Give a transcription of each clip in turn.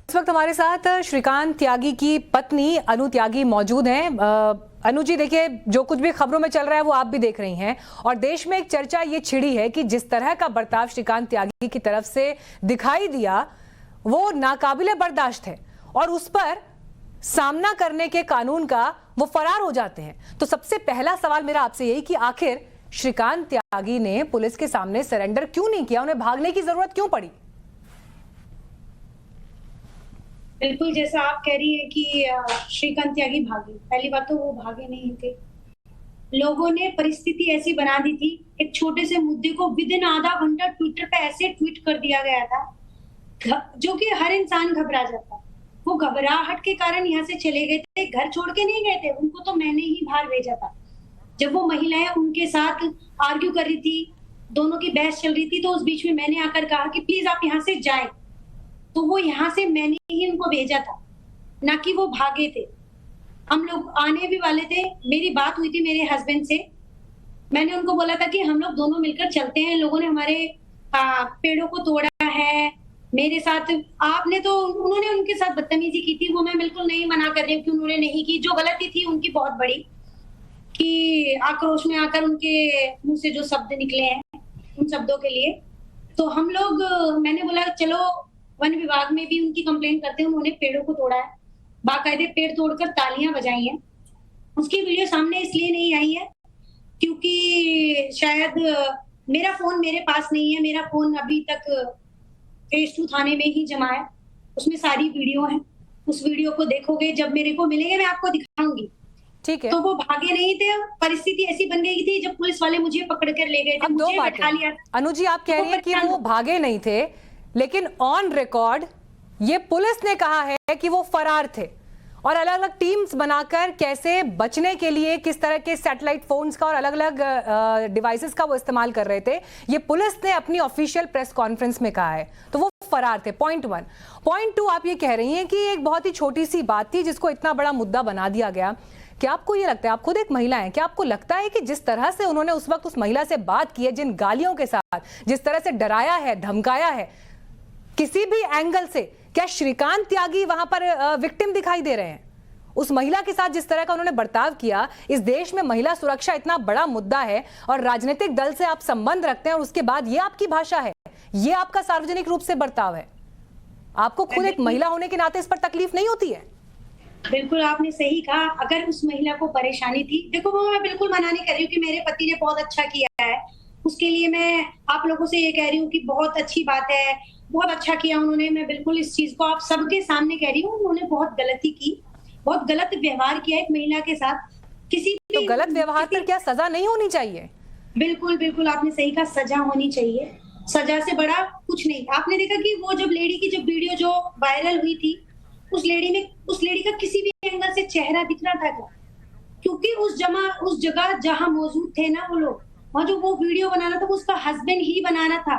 इस वक्त हमारे साथ श्रीकांत त्यागी की पत्नी अनु त्यागी मौजूद हैं। अनु जी, देखिए, जो कुछ भी खबरों में चल रहा है वो आप भी देख रही हैं और देश में एक चर्चा ये छिड़ी है कि जिस तरह का बर्ताव श्रीकांत त्यागी की तरफ से दिखाई दिया वो नाकाबिले बर्दाश्त है और उस पर सामना करने के कानून का वो फरार हो जाते हैं। तो सबसे पहला सवाल मेरा आपसे यही कि आखिर श्रीकांत त्यागी ने पुलिस के सामने सरेंडर क्यों नहीं किया, उन्हें भागने की जरूरत क्यों पड़ी? बिल्कुल, जैसा आप कह रही है कि श्रीकांत त्यागी भागे। पहली बात तो वो भागे नहीं थे, लोगों ने परिस्थिति ऐसी बना दी थी। एक छोटे से मुद्दे को विद इन आधा घंटा ट्विटर पे ऐसे ट्वीट कर दिया गया था जो कि हर इंसान घबरा जाता। वो घबराहट के कारण यहाँ से चले गए थे, घर छोड़ के नहीं गए थे, उनको तो मैंने ही बाहर भेजा था। जब वो महिलाएं उनके साथ आर्ग्यू कर रही थी, दोनों की बहस चल रही थी, तो उस बीच में मैंने आकर कहा कि प्लीज आप यहाँ से जाएं। तो वो यहाँ से मैंने ही उनको भेजा था, ना कि वो भागे थे। हम लोग आने भी वाले थे, मेरी बात हुई थी मेरे हस्बैंड से। मैंने उनको बोला था कि हम लोग दोनों मिलकर चलते हैं, लोगों ने हमारे पेड़ों को तोड़ा है मेरे साथ। आपने तो, उन्होंने उनके साथ बदतमीजी की थी, वो मैं बिल्कुल नहीं मना कर रही हूँ कि उन्होंने नहीं की। जो गलती थी उनकी बहुत बड़ी, कि आक्रोश में आकर उनके मुंह से जो शब्द निकले हैं उन शब्दों के लिए तो हम लोग, मैंने बोला चलो वन विभाग में भी उनकी कंप्लेंट करते हैं। उन्होंने पेड़ों को तोड़ा है, बाकायदे पेड़ तोड़कर तालियां बजाई हैं। उसकी वीडियो सामने इसलिए नहीं आई है क्योंकि शायद मेरा फोन मेरे पास नहीं है। मेरा फोन अभी तक फेज 2 थाने में ही जमा है, उसमें सारी वीडियो है। उस वीडियो को देखोगे, जब मेरे को मिलेंगे मैं आपको दिखाऊंगी। ठीक है। तो वो भागे नहीं थे, परिस्थिति ऐसी बन गई थी जब पुलिस वाले मुझे पकड़ कर ले गए थे, मुझे बैठा लिया। अनु जी, आप कह रही हैं कि वो भागे नहीं थे, लेकिन ऑन रिकॉर्ड ये पुलिस ने कहा है कि वो फरार थे और अलग अलग टीम्स बनाकर कैसे बचने के लिए किस तरह के सैटेलाइट फोन्स का और अलग अलग डिवाइसेस का वो इस्तेमाल कर रहे थे, ये पुलिस ने अपनी ऑफिशियल प्रेस कॉन्फ्रेंस में कहा है। तो वो फरार थे, पॉइंट 1। पॉइंट 2, आप ये कह रही हैं कि एक बहुत ही छोटी सी बात थी जिसको इतना बड़ा मुद्दा बना दिया गया। क्या आपको ये लगता है, आप खुद एक महिला हैं, क्या आपको लगता है कि जिस तरह से उन्होंने उस वक्त उस महिला से बात की है, जिन गालियों के साथ, जिस तरह से डराया है, धमकाया है, किसी भी एंगल से क्या श्रीकांत त्यागी वहां पर विक्टिम दिखाई दे रहे हैं? उस महिला के साथ जिस तरह का उन्होंने बर्ताव किया, इस देश में महिला सुरक्षा इतना बड़ा मुद्दा है और राजनीतिक दल से आप संबंध रखते हैं और उसके बाद ये आपकी भाषा है, ये आपका सार्वजनिक रूप से बर्ताव है। आपको खुद एक महिला होने के नाते इस पर तकलीफ नहीं होती है? बिल्कुल, आपने सही कहा। अगर उस महिला को परेशानी थी, देखो वो मैं बिल्कुल मना नहीं कर रही हूँ कि मेरे पति ने बहुत अच्छा किया है, उसके लिए मैं आप लोगों से ये कह रही हूँ कि बहुत अच्छी बात है, बहुत अच्छा किया उन्होंने। मैं बिल्कुल इस चीज को आप सबके सामने कह रही हूँ, उन्होंने बहुत गलती की, बहुत गलत व्यवहार किया एक महिला के साथ। किसी तो गलत व्यवहार पर क्या सजा नहीं होनी चाहिए? बिल्कुल बिल्कुल, आपने सही कहा, सजा होनी चाहिए। सजा से बड़ा कुछ नहीं। आपने देखा कि वो जब लेडी की जब वीडियो जो वायरल हुई थी, उस लेडी का किसी भी एंगल से चेहरा दिख रहा था क्या? क्योंकि उस जगह जहां मौजूद थे ना वो लोग, वहां जो वो वीडियो बनाना था वो उसका हस्बैंड ही बनाना था।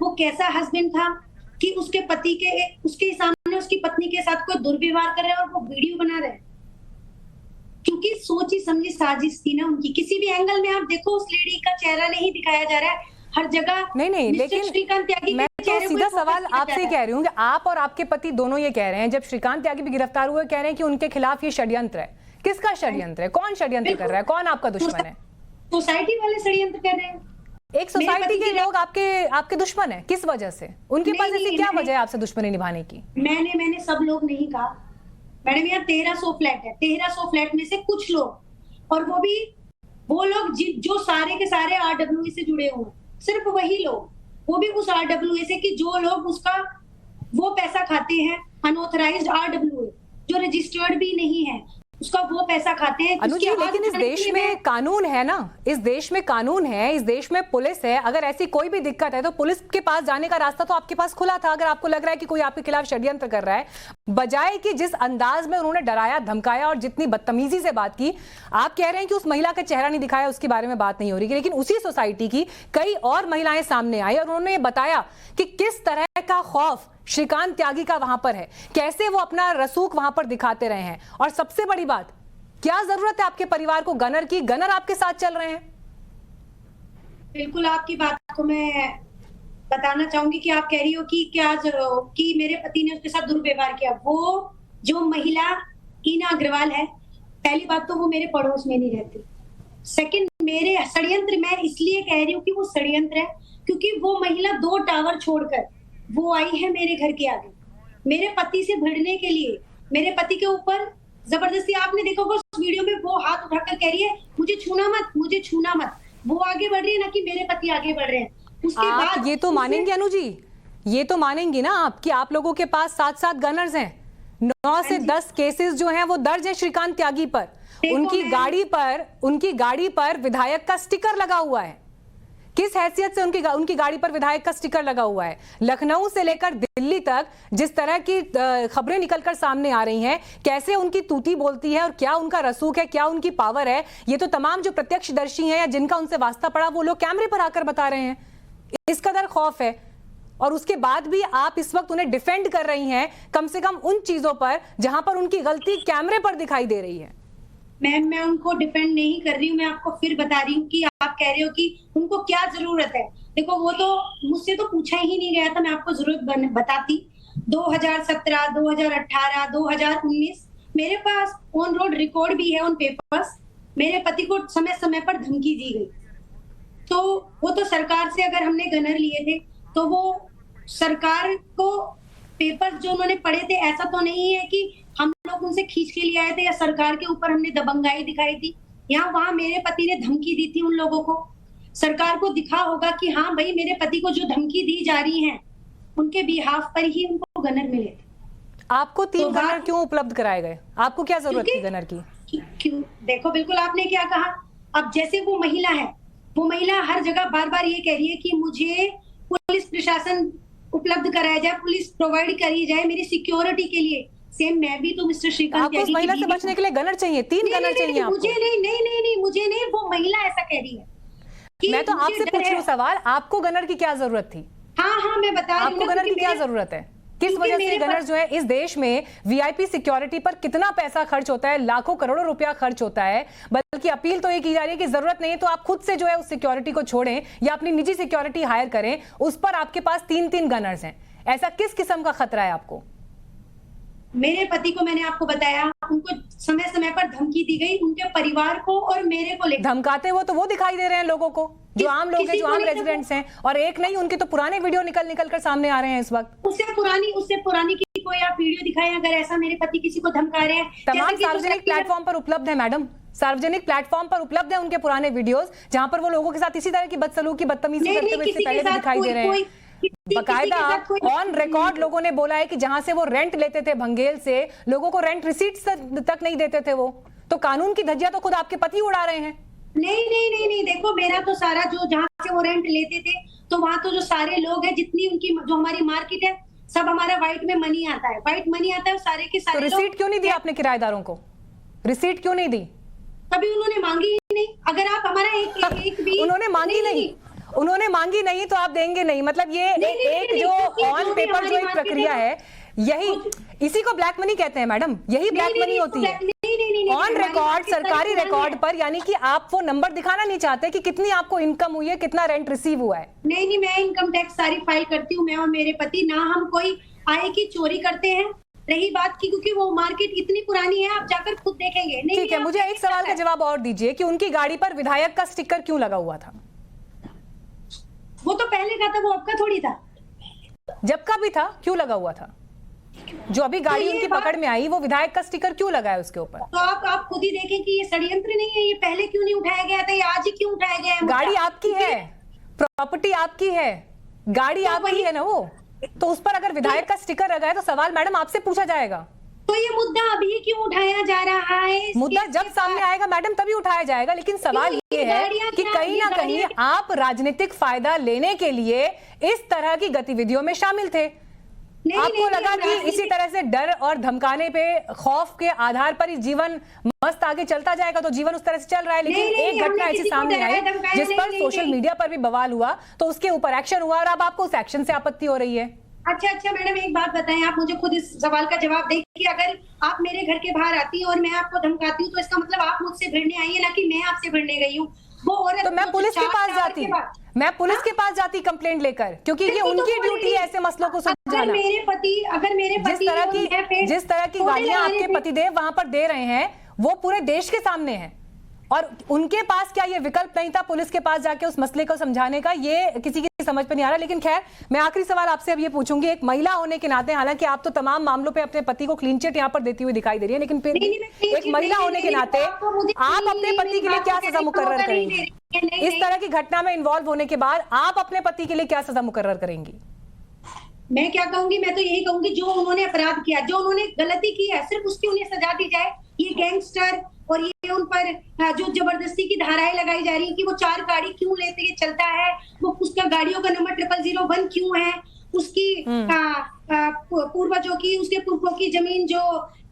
वो कैसा हस्बैंड था कि उसके पति के, उसके सामने उसकी पत्नी के साथ कोई दुर्व्यवहार कर रहा है और वो वीडियो बना रहे हैं। क्योंकि सोची समझी साजिश थी ना उनकी। किसी भी एंगल में आप देखो, उस लेडी का चेहरा नहीं दिखाया जा रहा है, हर जगह नहीं, लेकिन श्रीकांत त्यागी मैं तो सीधा सवाल आपसे कह रही हूँ कि आप और आपके पति दोनों ये कह रहे हैं, जब श्रीकांत त्यागी भी गिरफ्तार हुए, कह रहे हैं कि उनके खिलाफ ये षड्यंत्र है। किसका षड्यंत्र है? कौन षड्यंत्र कर रहा है? कौन आपका दुश्मन है? सोसाइटी वाले षड्यंत्र कर रहे हैं। एक सोसाइटी के लोग आपके दुश्मन है, किस वजह से? उनके पास ऐसी क्या वजह है आपसे दुश्मनी निभाने की? मैंने सब लोग नहीं कहा मैडम, यहाँ 1300 फ्लैट है, 1300 फ्लैट में से कुछ लोग, और वो लोग जो सारे के सारे RWA से जुड़े हुए, सिर्फ वही लोग, वो भी उस RWA से कि जो लोग उसका वो पैसा खाते हैं, अनऑथराइज्ड RWA जो रजिस्टर्ड भी नहीं है, उसका वो पैसा खाते हैं। अनुजी, लेकिन इस देश में कानून है ना, इस देश में कानून है, इस देश में पुलिस है। अगर ऐसी कोई भी दिक्कत है तो पुलिस के पास जाने का रास्ता तो आपके पास खुला था। अगर आपको लग रहा है कि कोई आपके खिलाफ षड्यंत्र कर रहा है, बजाय कि जिस अंदाज में उन्होंने डराया, धमकाया और जितनी बदतमीजी से बात की, आप कह रहे हैं कि उस महिला का चेहरा नहीं दिखाया, उसके बारे में बात नहीं हो रही। लेकिन उसी सोसाइटी की कई और महिलाएं सामने आई और उन्होंने बताया कि किस तरह का खौफ श्रीकांत त्यागी का वहां पर है, कैसे वो अपना रसूख वहां पर दिखाते रहे हैं। और सबसे बड़ी बात, क्या जरूरत है आपके परिवार को गनर की? गनर आपके साथ चल रहे हैं। बिल्कुल, आपकी बात को मैं बताना चाहूंगी कि आप कह रही हो कि कि मेरे पति ने उसके साथ दुर्व्यवहार किया। वो जो महिला ईना अग्रवाल है, पहली बात तो वो मेरे पड़ोस में नहीं रहती। सेकंड, मेरे षड्यंत्र, मैं इसलिए कह रही हूँ कि वो षड्यंत्र है क्योंकि वो महिला 2 टावर छोड़कर वो आई है मेरे घर के आगे मेरे पति से भिड़ने के लिए। मेरे पति के ऊपर जबरदस्ती, आपने देखा होगा उस वीडियो में, वो हाथ उठाकर कह रही है मुझे छूना मत, मुझे छूना मत। वो आगे बढ़ रही है ना कि मेरे पति आगे बढ़ रहे हैं। उसके बाद ये तो मानेंगे अनु जी, ये तो मानेंगी ना आप कि आप लोगों के पास 7-7 गनर्स हैं। 9 से 10 केसेस जो हैं वो दर्ज है श्रीकांत त्यागी पर। उनकी गाड़ी पर विधायक का स्टिकर लगा हुआ है। किस हैसियत से उनकी गाड़ी पर विधायक का स्टिकर लगा हुआ है? लखनऊ से लेकर दिल्ली तक जिस तरह की खबरें निकलकर सामने आ रही हैं, कैसे उनकी तूती बोलती है और क्या उनका रसूख है, क्या उनकी पावर है, ये तो तमाम जो प्रत्यक्षदर्शी हैं या जिनका उनसे वास्ता पड़ा वो लोग कैमरे पर आकर बता रहे हैं। इस कदर खौफ है और उसके बाद भी आप इस वक्त उन्हें डिफेंड कर रही हैं, कम से कम उन चीजों पर जहां पर उनकी गलती कैमरे पर दिखाई दे रही है। मैम, मैं उनको डिपेंड नहीं कर रही हूँ। मैं आपको फिर बता रही हूँ कि आप कह रहे हो कि उनको क्या जरूरत है। देखो, वो तो मुझसे तो पूछा ही नहीं गया था, मैं आपको जरूरत बताती। 2017, 2018, 2019 मेरे पास ऑन रोड रिकॉर्ड भी है, ऑन पेपर्स। मेरे पति को समय समय पर धमकी दी गई। तो वो तो सरकार से, अगर हमने गनर लिए थे तो वो सरकार को पेपर जो उन्होंने पढ़े थे, ऐसा तो नहीं है कि हम लोग उनसे खींच के लिए आए थे या सरकार के ऊपर हमने दबंगाई दिखाई थी। यहाँ वहां मेरे पति ने धमकी दी थी उन लोगों को। सरकार को दिखा होगा कि हाँ भाई, मेरे पति को जो धमकी दी जा रही है उनके बिहाफ पर ही उनको गनर मिले थे। आपको 3 गनर क्यों उपलब्ध कराए गए? आपको क्या जरूरत थी गनर की? क्यों? देखो, बिल्कुल आपने क्या कहा। अब जैसे वो महिला है, वो महिला हर जगह बार बार ये कह रही है कि मुझे पुलिस प्रशासन उपलब्ध कराया जाए, पुलिस प्रोवाइड करी जाए मेरी सिक्योरिटी के लिए। सेम मैं भी तो मिस्टर श्रीकांत आपको उस महिला से बचने के लिए गनर चाहिए, 3 गनर चाहिए आपको। मुझे नहीं, मुझे नहीं, वो महिला ऐसा कह रही है। मैं तो आपसे पूछ रही हूँ सवाल, आपको गनर की क्या जरूरत थी? हाँ, मैं बता रही हूँ। आपको गनर की क्या जरूरत है? किस वजह से गनर जो है इस देश में वीआईपी सिक्योरिटी पर कितना पैसा खर्च होता है, लाखों करोड़ों रुपया खर्च होता है, बल्कि अपील तो ये की जा रही है कि जरूरत नहीं है तो आप खुद से जो है उस सिक्योरिटी को छोड़ें या अपनी निजी सिक्योरिटी हायर करें। उस पर आपके पास 3-3 गनर्स हैं। ऐसा किस किस्म का खतरा है आपको? मेरे पति को, मैंने आपको बताया, उनको समय समय पर धमकी दी गई, उनके परिवार को और मेरे को लेकर। धमकाते हुए तो वो दिखाई दे रहे हैं लोगों को, जो आम लोग हैं, जो आम रेजिडेंट्स हैं, और एक नहीं, उनके तो पुराने वीडियो निकल कर सामने आ रहे हैं इस वक्त। उससे पुरानी की कोई आप वीडियो दिखाएं अगर ऐसा मेरे पति किसी को धमका रहे हैं। तमाम सार्वजनिक प्लेटफॉर्म पर उपलब्ध है मैडम, सार्वजनिक प्लेटफॉर्म पर उपलब्ध है उनके पुराने वीडियोस, जहां पर वो लोगों के साथ इसी तरह की बदसलूकी, बदतमीजी करते हुए इससे पहले भी दिखाई दे रहे हैं। बकायदा ऑन रिकॉर्ड लोगों ने बोला है कि जहां से वो रेंट लेते थे भंगेल से, लोगों को रेंट रिसीट्स तक नहीं देते थे वो। तो कानून की धज्जियां तो खुद आपके पति उड़ा रहे हैं। नहीं, देखो, मेरा तो सारा जो जहां से वो रेंट लेते थे, तो वहां तो जो सारे लोग हैं, जितनी उनकी जो हमारी मार्केट है, सब हमारा व्हाइट में मनी आता है, व्हाइट मनी आता है। सारे के सारे तो रिसीट क्यों नहीं दी आपने किराएदारों को? रिसीट क्यों नहीं दी? कभी उन्होंने मांगी ही नहीं। अगर आप हमारा एक भी उन्होंने मांगी नहीं, उन्होंने मांगी नहीं तो आप देंगे नहीं, मतलब ये एक जो ऑन पेपर जो एक प्रक्रिया है, यही, इसी को ब्लैक मनी कहते हैं मैडम, यही ब्लैक मनी होती है। ऑन रिकॉर्ड, सरकारी रिकॉर्ड पर, यानी कि आप वो नंबर दिखाना नहीं चाहते कि कितनी आपको इनकम हुई है, कितना रेंट रिसीव हुआ है। नहीं, मैं इनकम टैक्स सारी फाइल करती हूँ, मैं और मेरे पति। ना हम कोई आय की चोरी करते हैं। रही बात की, क्योंकि वो मार्केट इतनी पुरानी है, आप जाकर खुद देखेंगे। ठीक है, मुझे एक सवाल का जवाब और दीजिए कि उनकी गाड़ी पर विधायक का स्टिकर क्यों लगा हुआ था? वो तो पहले का था, वो अब का थोड़ी था। जब का भी था, क्यों लगा हुआ था? जो अभी गाड़ी उनकी पकड़ में आई, वो विधायक का स्टिकर क्यों लगा है उसके ऊपर? तो आप खुद ही देखें कि ये षड्यंत्र नहीं है। ये पहले क्यों नहीं उठाया गया था, ये आज ही क्यों उठाया गया है? गाड़ी आपकी है, प्रॉपर्टी आपकी है, गाड़ी आपकी है ना वो, तो उस पर अगर विधायक का स्टिकर लगा है तो सवाल मैडम आपसे पूछा जाएगा। तो ये मुद्दा अभी क्यों उठाया जा रहा है? मुद्दा जब सामने आएगा मैडम तभी उठाया जाएगा, लेकिन सवाल ये है कि कहीं ना कहीं आप राजनीतिक फायदा लेने के लिए इस तरह की गतिविधियों में शामिल थे। आपको लगा कि इसी तरह से डर और धमकाने पे, खौफ के आधार पर ही जीवन मस्त आगे चलता जाएगा, तो जीवन उस तरह से चल रहा है। लेकिन एक घटना ऐसी सामने आई जिस पर सोशल मीडिया पर भी बवाल हुआ, तो उसके ऊपर एक्शन हुआ और अब आपको उस एक्शन से आपत्ति हो रही है। अच्छा मैडम, एक बात बताएं, आप मुझे खुद इस सवाल का जवाब दें कि अगर आप मेरे घर के बाहर आती और मैं आपको धमकाती हूँ, तो इसका मतलब आप मुझसे भिड़ने आई है, ना कि मैं आपसे भिड़ने गई हूँ। वो औरत, तो मैं पुलिस के पास जाती, मैं पुलिस के पास जाती कंप्लेंट लेकर, क्योंकि ये उनकी ड्यूटी है ऐसे मसलों को सुलझाना। अगर मेरे पति जिस तरह की गालियां आपके पतिदेव वहां पर दे रहे हैं वो पूरे देश के सामने है, और उनके पास क्या ये विकल्प नहीं था पुलिस के पास जाके उस मसले को समझाने का? ये किसी की समझ में नहीं आ रहा। लेकिन खैर, मैं आखिरी सवाल आपसे अब ये पूछूंगी, एक महिला होने के नाते, हालांकि आप तो तमाम मामलों पे अपने पति को क्लीन चिट यहाँ पर देती हुई दिखाई दे रही है, लेकिन फिर एक महिला होने के नाते आप अपने पति के लिए क्या सजा मुकर्रर करेंगी? इस तरह की घटना में इन्वॉल्व होने के बाद आप अपने पति के लिए क्या सजा मुकर्रर करेंगी? मैं क्या कहूंगी, मैं तो यही कहूंगी जो उन्होंने अपराध किया, जो उन्होंने गलती की है, सिर्फ उसकी उन्हें सजा दी जाए। ये गैंगस्टर और ये उन पर जो जबरदस्ती की धाराएं लगाई जा रही है कि वो 4 गाड़ी क्यों लेते ये चलता है, वो उसका गाड़ियों का नंबर 0001 क्यों है, उसकी पूर्वजों की, उसके पुरखों की जमीन जो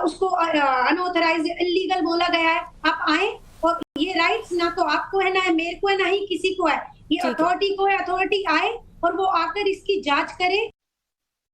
उसको अनऑथराइज इलीगल बोला गया है। आप आए और ये राइट्स ना तो आपको है, ना मेरे को है, ना ही किसी को है, ये अथॉरिटी को है। अथॉरिटी आए और वो आकर इसकी जांच करे